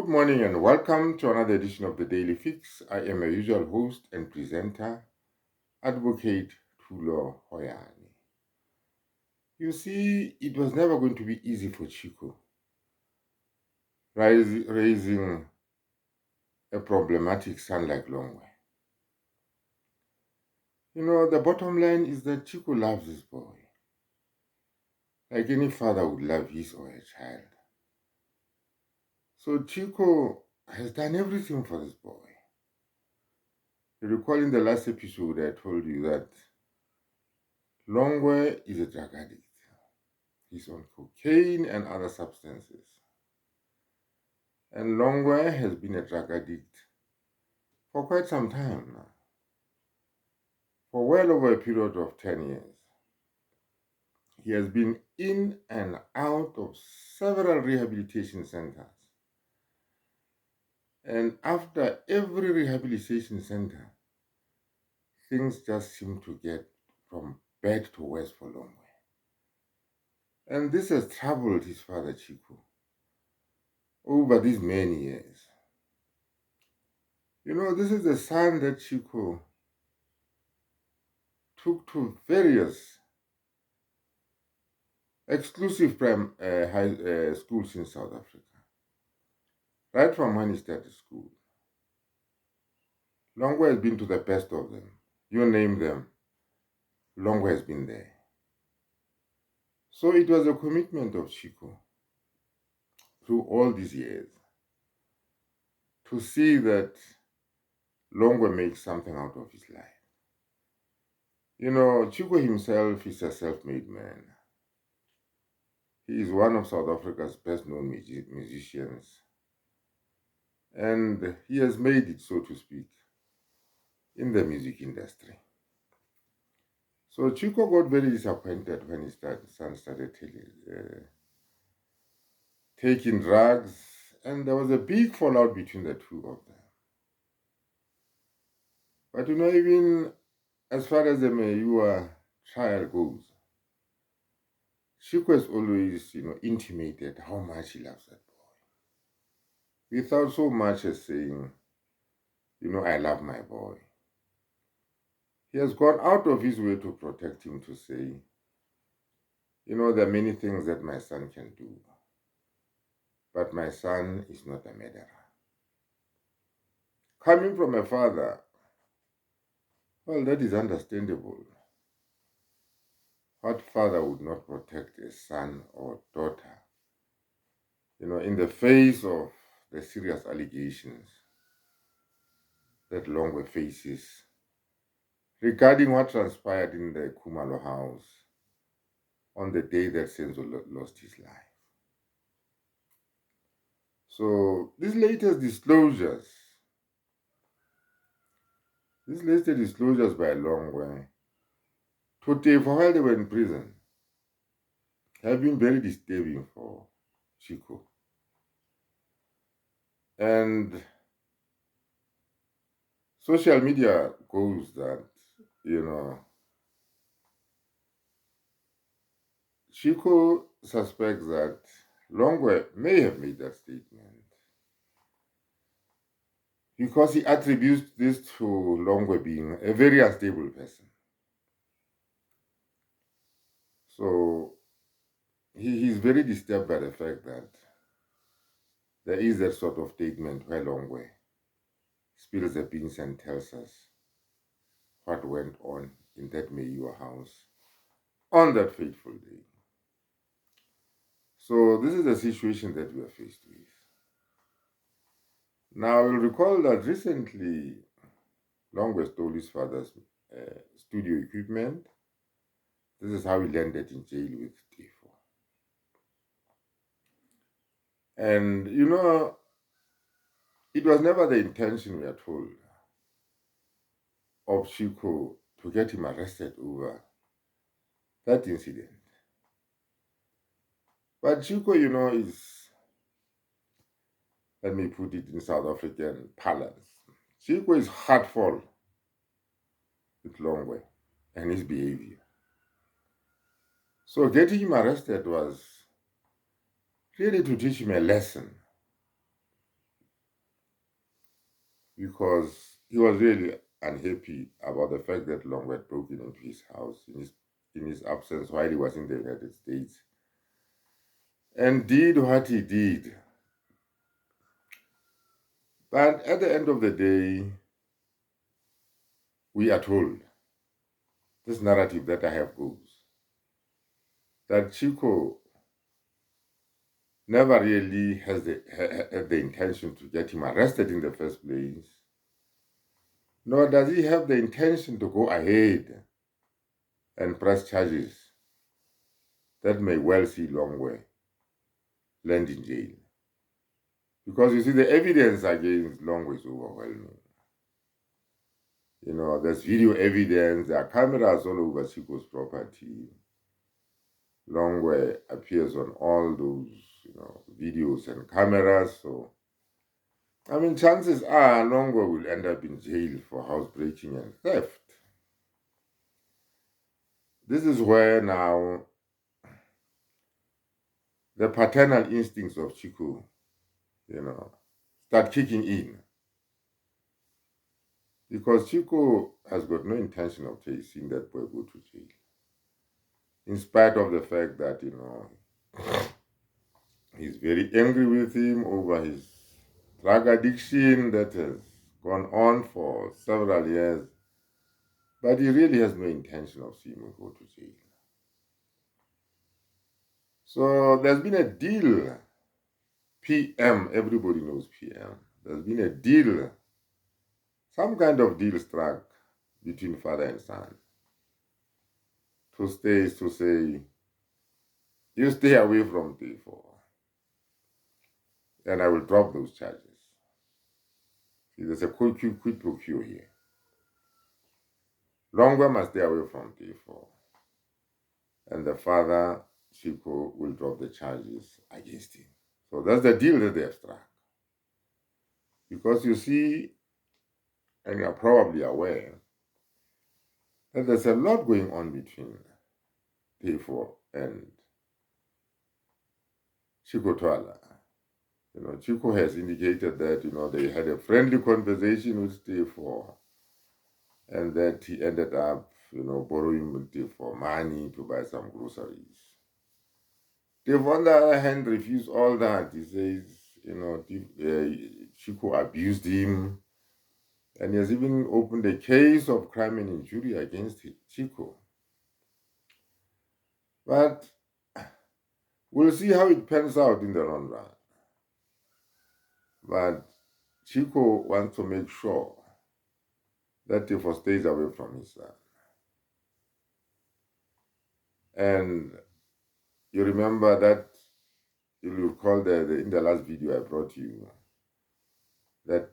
Good morning and welcome to another edition of the Daily Fix. I am your usual host and presenter, Advocate Tulo Hoyani. You see, it was never going to be easy for Chicco raising a problematic son like Longwe. The bottom line is that Chicco loves his boy, like any father would love his or her child. So Chicco has done everything for his boy. You recall in the last episode I told you that Longwe is a drug addict. He's on cocaine and other substances. And Longwe has been a drug addict for quite some time now, for well over a period of 10 years. He has been in and out of several rehabilitation centers. And after every rehabilitation center, things just seem to get from bad to worse for Longwe. And this has troubled his father, Chicco, over these many years. This is the son that Chicco took to various exclusive high schools in South Africa, right from when he started school. Longwe has been to the best of them. You name them, Longwe has been there. So it was a commitment of Chicco through all these years to see that Longwe makes something out of his life. Chicco himself is a self-made man. He is one of South Africa's best-known musicians. And he has made it, so to speak, in the music industry. So Chicco got very disappointed when his son started taking drugs, and there was a big fallout between the two of them. But even as far as the Meyiwa trial goes, Chicco has always, intimated how much he loves that boy, without so much as saying, I love my boy. He has gone out of his way to protect him, to say, there are many things that my son can do, but my son is not a murderer. Coming from a father, well, that is understandable. What father would not protect a son or daughter, in the face of the serious allegations that Longwe faces regarding what transpired in the Kumalo house on the day that Senzo lost his life. So these latest disclosures by Longwe to Teffo while they were in prison have been very disturbing for Chicco. And social media goes that, Chicco suspects that Longwe may have made that statement because he attributes this to Longwe being a very unstable person. So he's very disturbed by the fact that there is that sort of statement where Longwe spills the beans and tells us what went on in that Meyiwa house on that fateful day. So this is the situation that we are faced with. Now, you'll recall that recently Longwe stole his father's studio equipment. This is how he landed in jail with Teffo. And, it was never the intention, we are told, of Chicco to get him arrested over that incident. But Chicco, is, let me put it in South African parlance, Chicco is hurtful with Longwe and his behavior. So getting him arrested was really to teach him a lesson because he was really unhappy about the fact that Longwe had broken into his house in his absence while he was in the United States and did what he did. But at the end of the day, we are told, this narrative that I have goes, that Chicco never really had the intention to get him arrested in the first place, nor does he have the intention to go ahead and press charges that may well see Longwe land in jail. Because you see, the evidence against Longwe is overwhelming. You know, there's video evidence, there are cameras all over Chicco's property. Longwe appears on all those, videos and cameras. So, I mean, chances are Longwe will end up in jail for housebreaking and theft. This is where now the paternal instincts of Chicco, start kicking in. Because Chicco has got no intention of seeing that boy go to jail. In spite of the fact that, he's very angry with him over his drug addiction that has gone on for several years. But he really has no intention of seeing him go to jail. So there's been a deal. PM, everybody knows PM. There's been a deal, some kind of deal struck between father and son. To say, you stay away from Teffo, and I will drop those charges. See, there's a quid pro quo here. Longwe must stay away from Teffo, and the father, Chicco, will drop the charges against him. So that's the deal that they have struck. Because you see, and you are probably aware, that there's a lot going on between Teffo and Chicco Twala. Chicco has indicated that, they had a friendly conversation with Teffo, and that he ended up, borrowing Teffo money to buy some groceries. Teffo, on the other hand, refused all that. He says, Chicco abused him, and he has even opened a case of crime and injury against Chicco. But we'll see how it pans out in the long run. But Chicco wants to make sure that Teffo stays away from his son. And you remember that, you'll recall that in the last video I brought you, that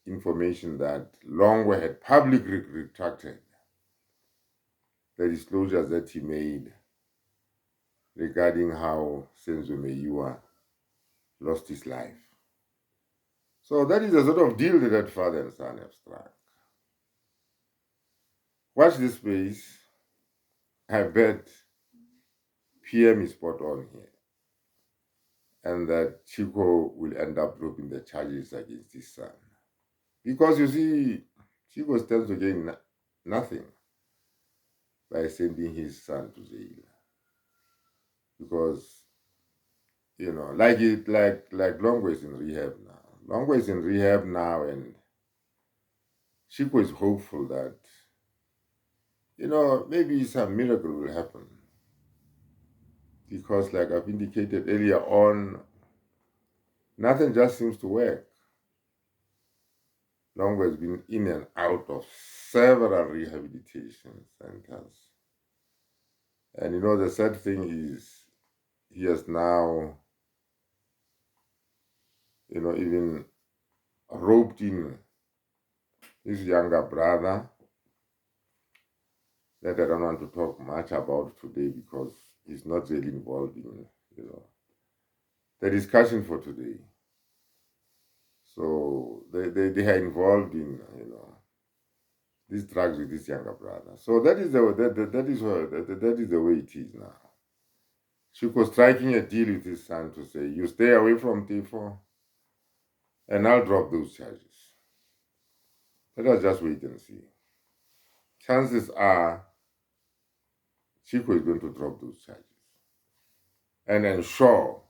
information that Longwe had publicly retracted the disclosures that he made regarding how Senzo Meyiwa lost his life. So that is a sort of deal that father and son have struck. Watch this space. I bet PM is spot on here. And that Chicco will end up dropping the charges against his son. Because you see, Chicco stands to gain nothing by sending his son to jail. Because, like Longwe is in rehab now. Longwe is in rehab now, and Chicco is hopeful that, maybe some miracle will happen. Because, like I've indicated earlier on, nothing just seems to work. Longwe has been in and out of several rehabilitation centers. And the sad thing is, he has now, even roped in his younger brother, that I don't want to talk much about today because he's not really involved in, the discussion for today. So they are involved in, these drugs with his younger brother. So that is the way it is now. Chicco striking a deal with his son to say, you stay away from Teffo, and I'll drop those charges. Let us just wait and see. Chances are Chicco is going to drop those charges and ensure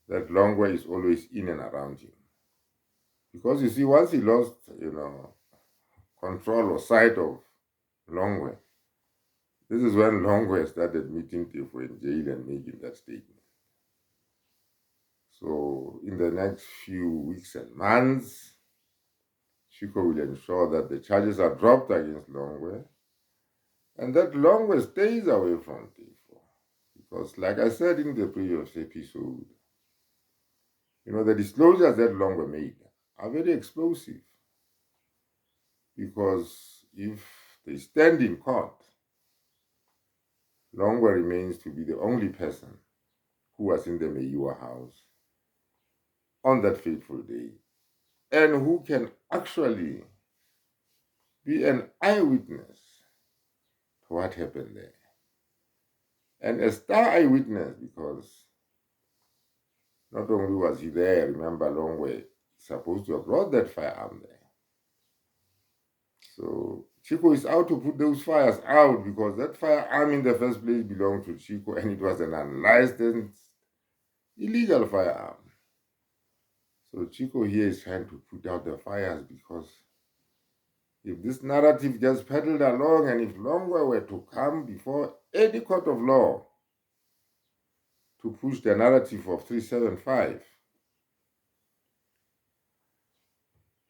that Longwe is always in and around him. Because you see, once he lost, control or sight of Longwe, this is when Longwe started meeting Teffo in jail and making that statement. So in the next few weeks and months, Chicco will ensure that the charges are dropped against Longwe and that Longwe stays away from Teffo. Because like I said in the previous episode, the disclosures that Longwe made are very explosive. Because if they stand in court, Longwe remains to be the only person who was in the Meyiwa house on that fateful day and who can actually be an eyewitness to what happened there. And a star eyewitness because not only was he there, remember Longwe supposed to have brought that firearm there. So Chicco is out to put those fires out because that firearm in the first place belonged to Chicco and it was an unlicensed, illegal firearm. So Chicco here is trying to put out the fires because if this narrative just pedaled along and if Longwe were to come before any court of law to push the narrative of 375,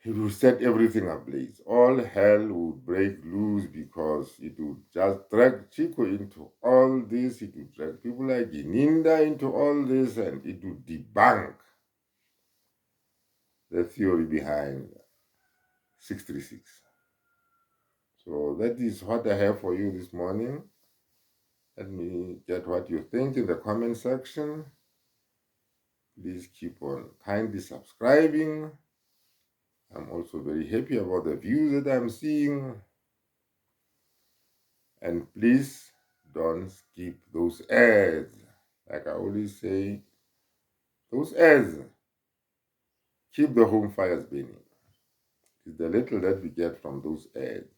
it would set everything ablaze. All hell would break loose because it would just drag Chicco into all this. It would drag people like Ininda into all this, and it would debunk the theory behind 636. So that is what I have for you this morning. Let me get what you think in the comment section. Please keep on kindly subscribing. I'm also very happy about the views that I'm seeing. And please don't skip those ads. Like I always say, those ads keep the home fires burning. It's the little that we get from those ads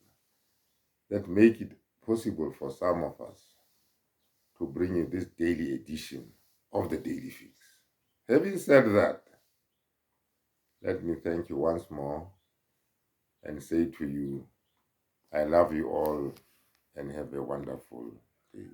that make it possible for some of us to bring you this daily edition of the Daily Fix. Having said that, let me thank you once more and say to you, I love you all and have a wonderful day.